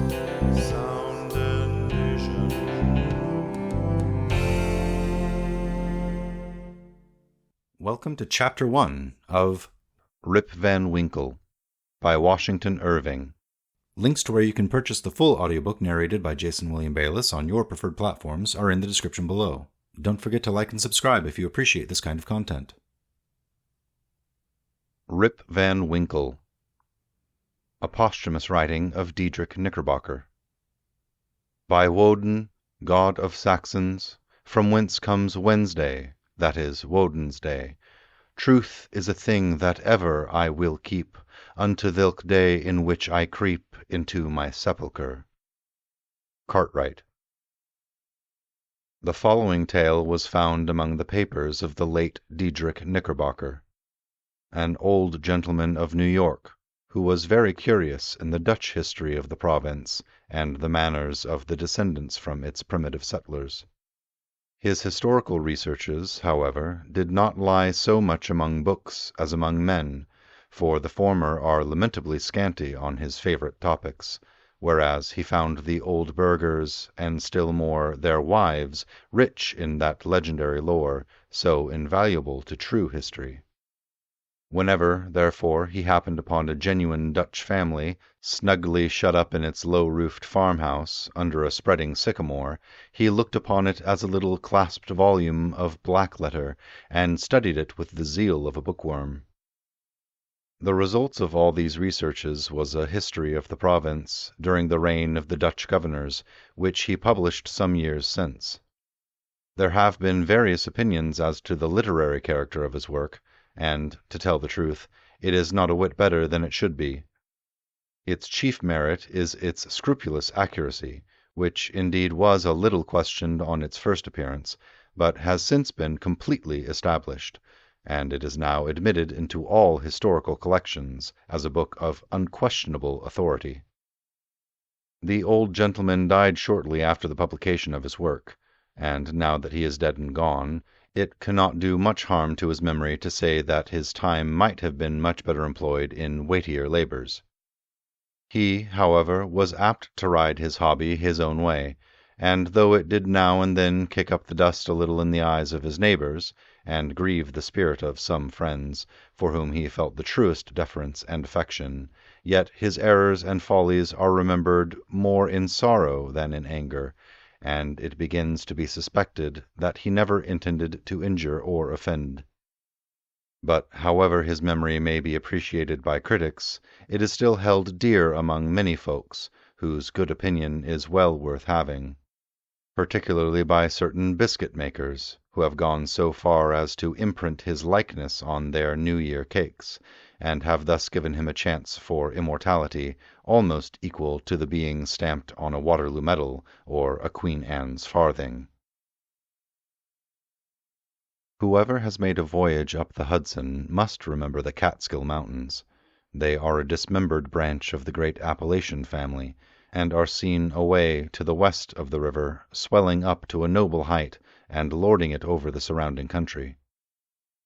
Sound Envision. Welcome to Chapter 1 of Rip Van Winkle by Washington Irving. Links to where you can purchase the full audiobook narrated by Jason William Bayless on your preferred platforms are in the description below. Don't forget to like and subscribe if you appreciate this kind of content. Rip Van Winkle, a posthumous writing of Diedrich Knickerbocker. By Woden, god of Saxons, from whence comes Wednesday, that is, Woden's day. Truth is a thing that ever I will keep, unto thilke day in which I creep into my sepulchre. Cartwright. The following tale was found among the papers of the late Diedrich Knickerbocker, an old gentleman of New York, who was very curious in the Dutch history of the province and the manners of the descendants from its primitive settlers. His historical researches, however, did not lie so much among books as among men, for the former are lamentably scanty on his favorite topics, whereas he found the old burghers, and still more their wives, rich in that legendary lore, so invaluable to true history. Whenever, therefore, he happened upon a genuine Dutch family, snugly shut up in its low-roofed farmhouse, under a spreading sycamore, he looked upon it as a little clasped volume of black-letter, and studied it with the zeal of a bookworm. The results of all these researches was a history of the province, during the reign of the Dutch governors, which he published some years since. There have been various opinions as to the literary character of his work, and, to tell the truth, it is not a whit better than it should be. Its chief merit is its scrupulous accuracy, which indeed was a little questioned on its first appearance, but has since been completely established, and it is now admitted into all historical collections as a book of unquestionable authority. The old gentleman died shortly after the publication of his work, and now that he is dead and gone, it cannot do much harm to his memory to say that his time might have been much better employed in weightier labors. He, however, was apt to ride his hobby his own way, and though it did now and then kick up the dust a little in the eyes of his neighbors, and grieve the spirit of some friends, for whom he felt the truest deference and affection, yet his errors and follies are remembered more in sorrow than in anger, and it begins to be suspected that he never intended to injure or offend. But however his memory may be appreciated by critics, it is still held dear among many folks, whose good opinion is well worth having, particularly by certain biscuit makers, who have gone so far as to imprint his likeness on their New Year cakes, and have thus given him a chance for immortality almost equal to the being stamped on a Waterloo medal or a Queen Anne's farthing. Whoever has made a voyage up the Hudson must remember the Catskill Mountains. They are a dismembered branch of the great Appalachian family, and are seen away to the west of the river, swelling up to a noble height, and lording it over the surrounding country.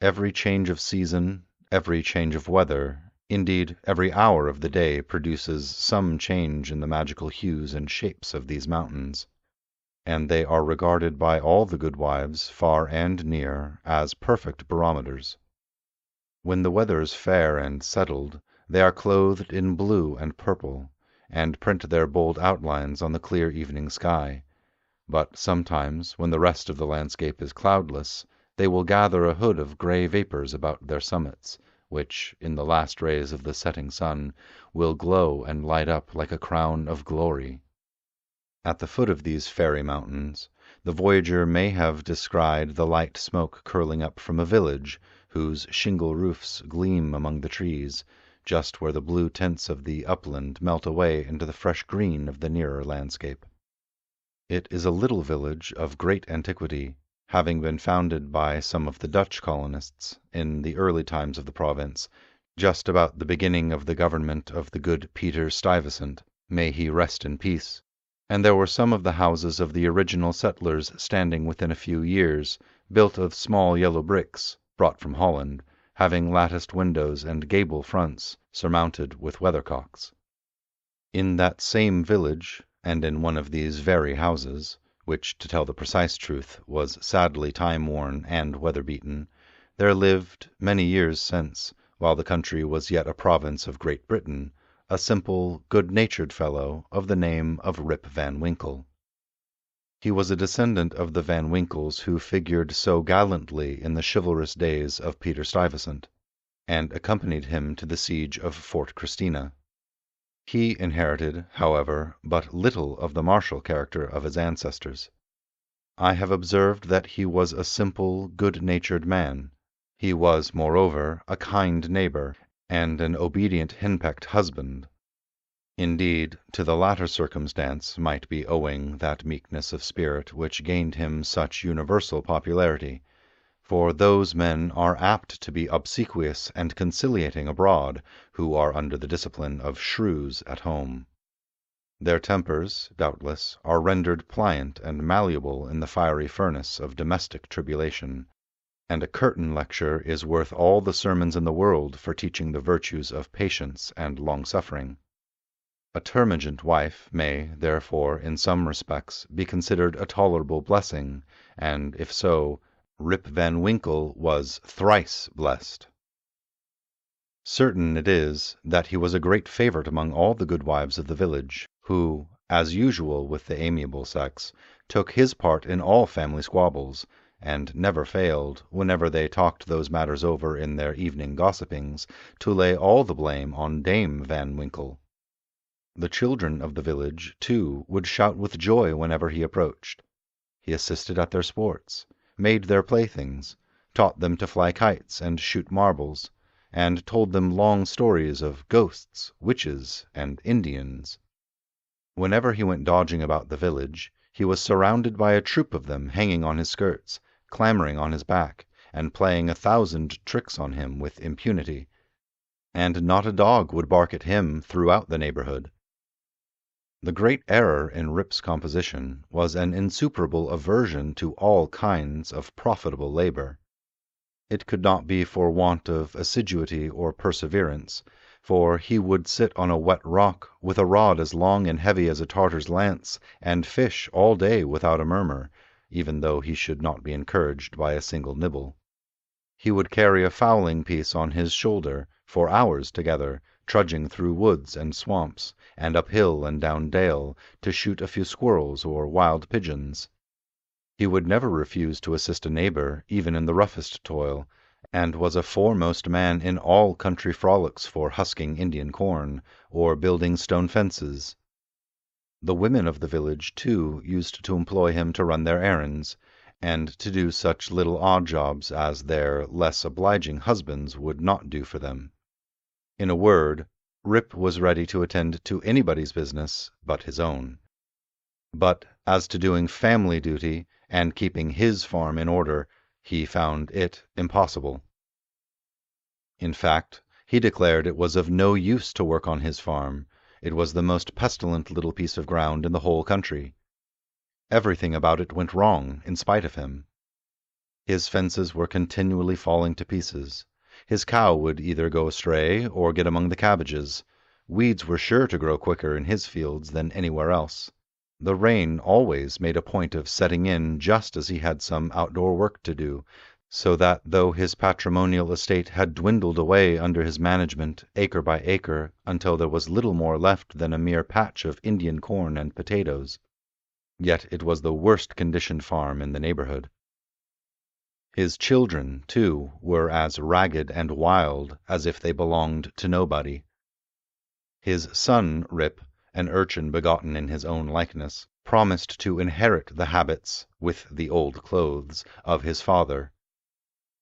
Every change of season, every change of weather, indeed every hour of the day produces some change in the magical hues and shapes of these mountains, and they are regarded by all the good wives, far and near, as perfect barometers. When the weather is fair and settled, they are clothed in blue and purple, and print their bold outlines on the clear evening sky. But sometimes, when the rest of the landscape is cloudless, they will gather a hood of gray vapors about their summits, which, in the last rays of the setting sun, will glow and light up like a crown of glory. At the foot of these fairy mountains, the voyager may have descried the light smoke curling up from a village, whose shingle roofs gleam among the trees, just where the blue tints of the upland melt away into the fresh green of the nearer landscape. It is a little village of great antiquity, having been founded by some of the Dutch colonists in the early times of the province, just about the beginning of the government of the good Peter Stuyvesant, may he rest in peace, and there were some of the houses of the original settlers standing within a few years, built of small yellow bricks, brought from Holland, having latticed windows and gable fronts, surmounted with weathercocks. In that same village, and in one of these very houses, which, to tell the precise truth, was sadly time-worn and weather-beaten, there lived, many years since, while the country was yet a province of Great Britain, a simple, good-natured fellow of the name of Rip Van Winkle. He was a descendant of the Van Winkles who figured so gallantly in the chivalrous days of Peter Stuyvesant, and accompanied him to the siege of Fort Christina. He inherited, however, but little of the martial character of his ancestors. I have observed that he was a simple, good-natured man. He was, moreover, a kind neighbor, and an obedient henpecked husband. Indeed, to the latter circumstance might be owing that meekness of spirit which gained him such universal popularity, for those men are apt to be obsequious and conciliating abroad who are under the discipline of shrews at home. Their tempers, doubtless, are rendered pliant and malleable in the fiery furnace of domestic tribulation, and a curtain lecture is worth all the sermons in the world for teaching the virtues of patience and long-suffering. A termagant wife may, therefore, in some respects, be considered a tolerable blessing, and, if so, Rip Van Winkle was thrice blessed. Certain it is that he was a great favorite among all the good wives of the village, who, as usual with the amiable sex, took his part in all family squabbles, and never failed, whenever they talked those matters over in their evening gossipings, to lay all the blame on Dame Van Winkle. The children of the village, too, would shout with joy whenever he approached. He assisted at their sports, made their playthings, taught them to fly kites and shoot marbles, and told them long stories of ghosts, witches, and Indians. Whenever he went dodging about the village, he was surrounded by a troop of them hanging on his skirts, clambering on his back, and playing 1,000 tricks on him with impunity, and not a dog would bark at him throughout the neighborhood. The great error in Rip's composition was an insuperable aversion to all kinds of profitable labor. It could not be for want of assiduity or perseverance, for he would sit on a wet rock with a rod as long and heavy as a Tartar's lance, and fish all day without a murmur, even though he should not be encouraged by a single nibble. He would carry a fowling piece on his shoulder for hours together, trudging through woods and swamps, and up hill and down dale, to shoot a few squirrels or wild pigeons. He would never refuse to assist a neighbor, even in the roughest toil, and was a foremost man in all country frolics for husking Indian corn, or building stone fences. The women of the village, too, used to employ him to run their errands, and to do such little odd jobs as their less obliging husbands would not do for them. In a word, Rip was ready to attend to anybody's business but his own. But as to doing family duty and keeping his farm in order, he found it impossible. In fact, he declared it was of no use to work on his farm. It was the most pestilent little piece of ground in the whole country. Everything about it went wrong, in spite of him. His fences were continually falling to pieces. His cow would either go astray or get among the cabbages. Weeds were sure to grow quicker in his fields than anywhere else. The rain always made a point of setting in just as he had some outdoor work to do, so that though his patrimonial estate had dwindled away under his management acre by acre until there was little more left than a mere patch of Indian corn and potatoes, yet it was the worst conditioned farm in the neighborhood. His children, too, were as ragged and wild as if they belonged to nobody. His son, Rip, an urchin begotten in his own likeness, promised to inherit the habits, with the old clothes, of his father.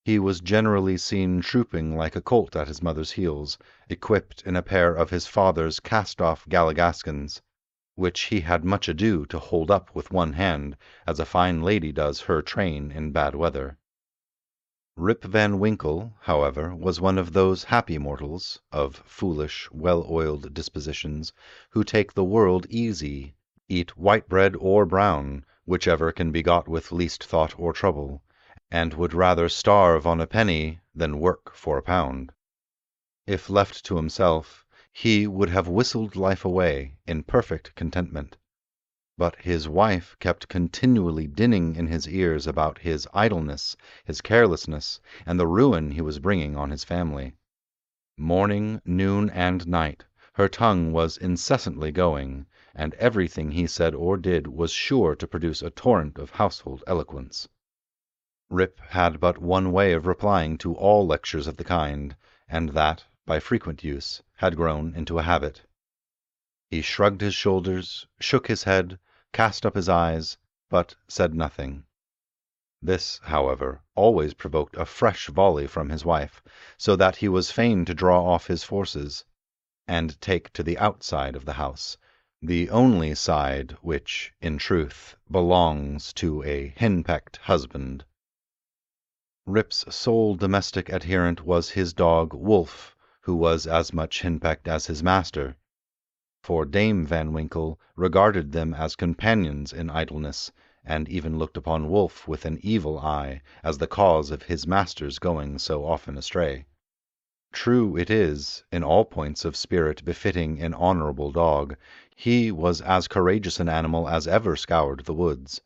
He was generally seen trooping like a colt at his mother's heels, equipped in a pair of his father's cast-off galligaskins, which he had much ado to hold up with one hand, as a fine lady does her train in bad weather. Rip Van Winkle, however, was one of those happy mortals, of foolish, well-oiled dispositions, who take the world easy, eat white bread or brown, whichever can be got with least thought or trouble, and would rather starve on a penny than work for a pound. If left to himself, He would have whistled life away in perfect contentment. But his wife kept continually dinning in his ears about his idleness, his carelessness, and the ruin he was bringing on his family. Morning, noon, and night, her tongue was incessantly going, and everything he said or did was sure to produce a torrent of household eloquence. Rip had but one way of replying to all lectures of the kind, and that, by frequent use, had grown into a habit. He shrugged his shoulders, shook his head, cast up his eyes, but said nothing. This, however, always provoked a fresh volley from his wife, so that he was fain to draw off his forces, and take to the outside of the house, the only side which, in truth, belongs to a henpecked husband. Rip's sole domestic adherent was his dog Wolf, who was as much henpecked as his master. For Dame Van Winkle regarded them as companions in idleness, and even looked upon Wolf with an evil eye as the cause of his master's going so often astray. True it is, in all points of spirit befitting an honorable dog, he was as courageous an animal as ever scoured the woods.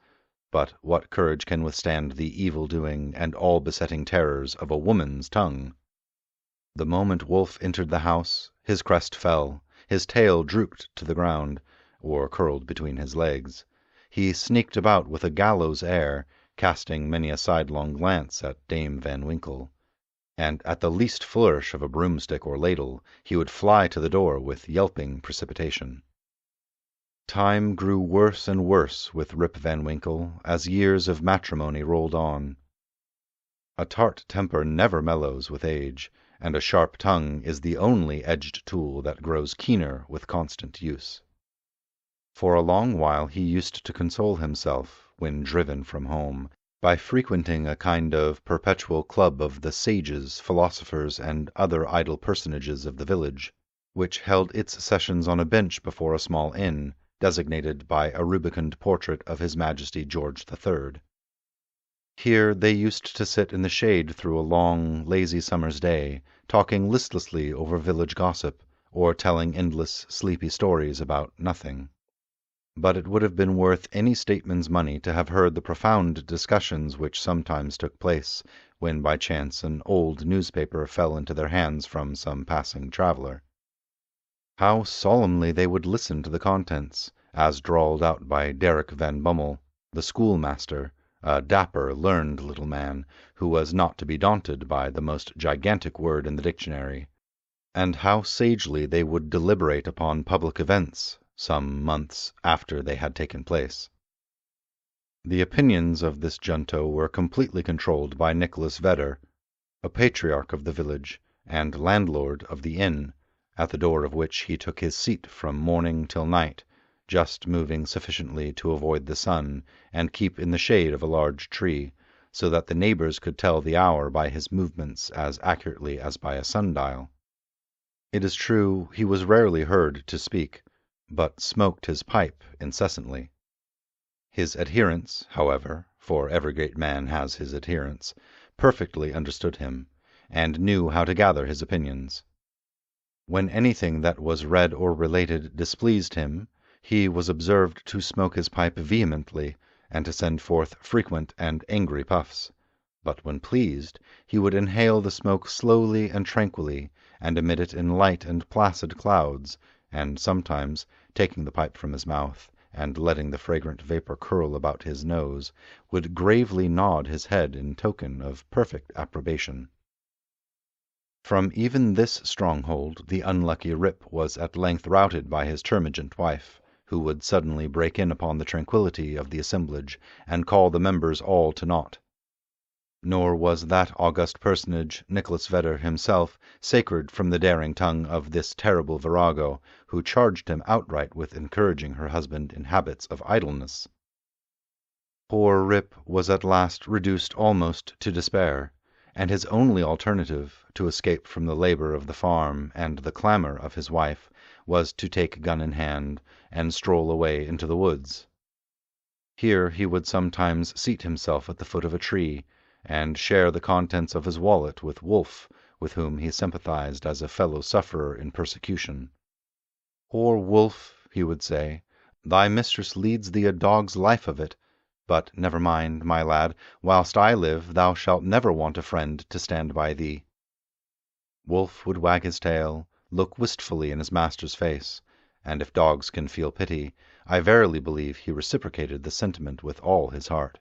But what courage can withstand the evil-doing and all-besetting terrors of a woman's tongue? The moment Wolf entered the house, his crest fell, his tail drooped to the ground, or curled between his legs. He sneaked about with a gallows air, casting many a sidelong glance at Dame Van Winkle, and at the least flourish of a broomstick or ladle he would fly to the door with yelping precipitation. Time grew worse and worse with Rip Van Winkle as years of matrimony rolled on. A tart temper never mellows with age, and a sharp tongue is the only edged tool that grows keener with constant use. For a long while he used to console himself, when driven from home, by frequenting a kind of perpetual club of the sages, philosophers, and other idle personages of the village, which held its sessions on a bench before a small inn, designated by a rubicund portrait of His Majesty George III. Here they used to sit in the shade through a long, lazy summer's day, talking listlessly over village gossip, or telling endless, sleepy stories about nothing. But it would have been worth any statesman's money to have heard the profound discussions which sometimes took place, when by chance an old newspaper fell into their hands from some passing traveler. How solemnly they would listen to the contents, as drawled out by Derrick Van Bummel, the schoolmaster, a dapper, learned little man, who was not to be daunted by the most gigantic word in the dictionary, and how sagely they would deliberate upon public events, some months after they had taken place. The opinions of this junto were completely controlled by Nicholas Vedder, a patriarch of the village, and landlord of the inn, at the door of which he took his seat from morning till night, just moving sufficiently to avoid the sun, and keep in the shade of a large tree, so that the neighbors could tell the hour by his movements as accurately as by a sundial. It is true he was rarely heard to speak, but smoked his pipe incessantly. His adherents, however, for every great man has his adherents, perfectly understood him, and knew how to gather his opinions. When anything that was read or related displeased him, he was observed to smoke his pipe vehemently, and to send forth frequent and angry puffs. But when pleased, he would inhale the smoke slowly and tranquilly, and emit it in light and placid clouds, and sometimes, taking the pipe from his mouth, and letting the fragrant vapor curl about his nose, would gravely nod his head in token of perfect approbation. From even this stronghold the unlucky Rip was at length routed by his termagant wife, who would suddenly break in upon the tranquillity of the assemblage, and call the members all to naught. Nor was that august personage, Nicholas Vedder himself, sacred from the daring tongue of this terrible virago, who charged him outright with encouraging her husband in habits of idleness. Poor Rip was at last reduced almost to despair, and his only alternative, to escape from the labor of the farm and the clamor of his wife, was to take gun in hand and stroll away into the woods. Here he would sometimes seat himself at the foot of a tree, and share the contents of his wallet with Wolf, with whom he sympathized as a fellow-sufferer in persecution, "Poor wolf," he would say, "thy mistress leads thee a dog's life of it, but never mind, my lad, whilst I live thou shalt never want a friend to stand by thee." Wolf would wag his tail, look wistfully in his master's face, and if dogs can feel pity, I verily believe he reciprocated the sentiment with all his heart.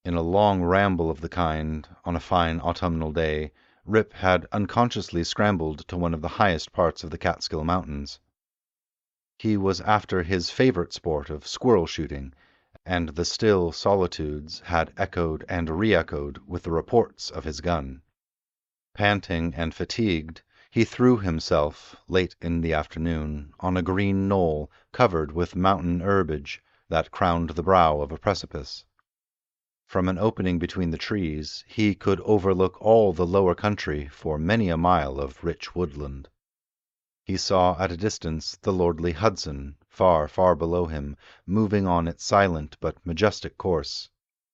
In a long ramble of the kind, on a fine autumnal day, Rip had unconsciously scrambled to one of the highest parts of the Catskill Mountains. He was after his favorite sport of squirrel shooting, and the still solitudes had echoed and re-echoed with the reports of his gun. Panting and fatigued, he threw himself, late in the afternoon, on a green knoll covered with mountain herbage that crowned the brow of a precipice. From an opening between the trees he could overlook all the lower country for many a mile of rich woodland. He saw at a distance the lordly Hudson, far, far below him, moving on its silent but majestic course,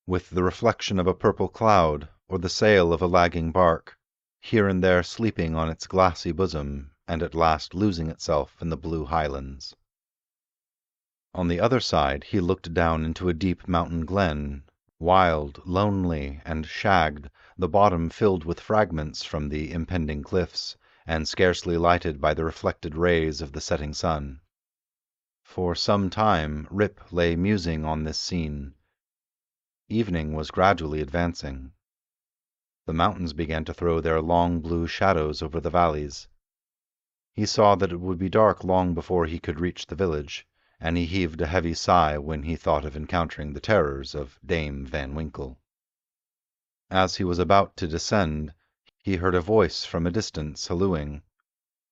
with the reflection of a purple cloud or the sail of a lagging bark, here and there sleeping on its glassy bosom, and at last losing itself in the blue highlands. On the other side he looked down into a deep mountain glen, wild, lonely, and shagged, the bottom filled with fragments from the impending cliffs, and scarcely lighted by the reflected rays of the setting sun. For some time Rip lay musing on this scene. Evening was gradually advancing. The mountains began to throw their long blue shadows over the valleys. He saw that it would be dark long before he could reach the village, and he heaved a heavy sigh when he thought of encountering the terrors of Dame Van Winkle. As he was about to descend, he heard a voice from a distance hallooing,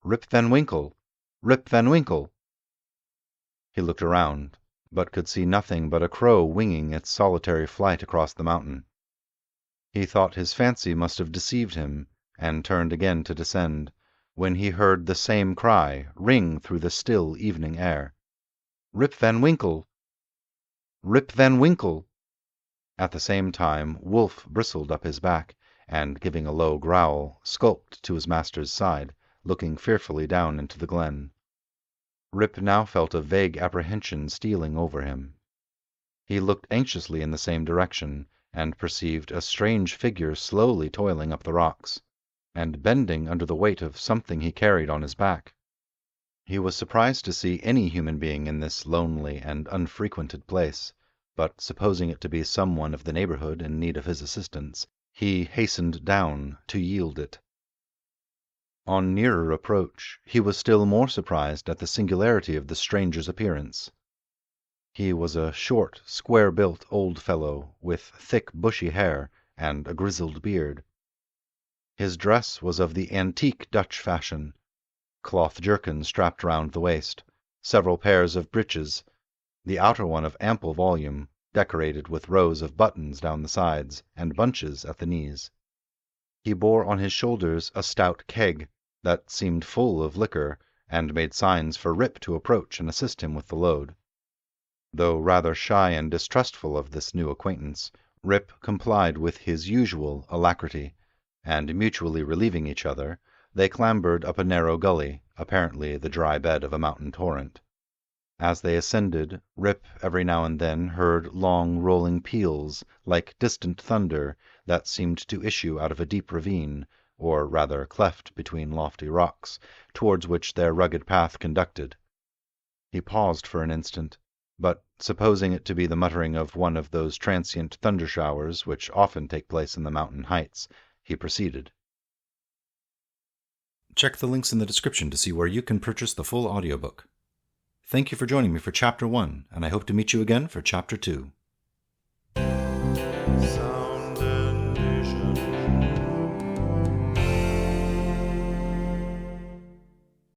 "Rip Van Winkle! Rip Van Winkle!" He looked around, but could see nothing but a crow winging its solitary flight across the mountain. He thought his fancy must have deceived him, and turned again to descend, when he heard the same cry ring through the still evening air. "Rip Van Winkle! Rip Van Winkle!" At the same time Wolf bristled up his back, and giving a low growl, skulked to his master's side, looking fearfully down into the glen. Rip now felt a vague apprehension stealing over him. He looked anxiously in the same direction, and perceived a strange figure slowly toiling up the rocks, and bending under the weight of something he carried on his back. He was surprised to see any human being in this lonely and unfrequented place, but supposing it to be some one of the neighborhood in need of his assistance, he hastened down to yield it. On nearer approach, he was still more surprised at the singularity of the stranger's appearance. He was a short, square-built old fellow, with thick, bushy hair and a grizzled beard. His dress was of the antique Dutch fashion, cloth jerkin strapped round the waist, several pairs of breeches, the outer one of ample volume, decorated with rows of buttons down the sides and bunches at the knees. He bore on his shoulders a stout keg that seemed full of liquor, and made signs for Rip to approach and assist him with the load. Though rather shy and distrustful of this new acquaintance, Rip complied with his usual alacrity, and mutually relieving each other, they clambered up a narrow gully, apparently the dry bed of a mountain torrent. As they ascended, Rip every now and then heard long rolling peals, like distant thunder, that seemed to issue out of a deep ravine, or rather cleft between lofty rocks, towards which their rugged path conducted. He paused for an instant, but supposing it to be the muttering of one of those transient thunder showers which often take place in the mountain heights, he proceeded. Check the links in the description to see where you can purchase the full audiobook. Thank you for joining me for Chapter 1, and I hope to meet you again for Chapter 2.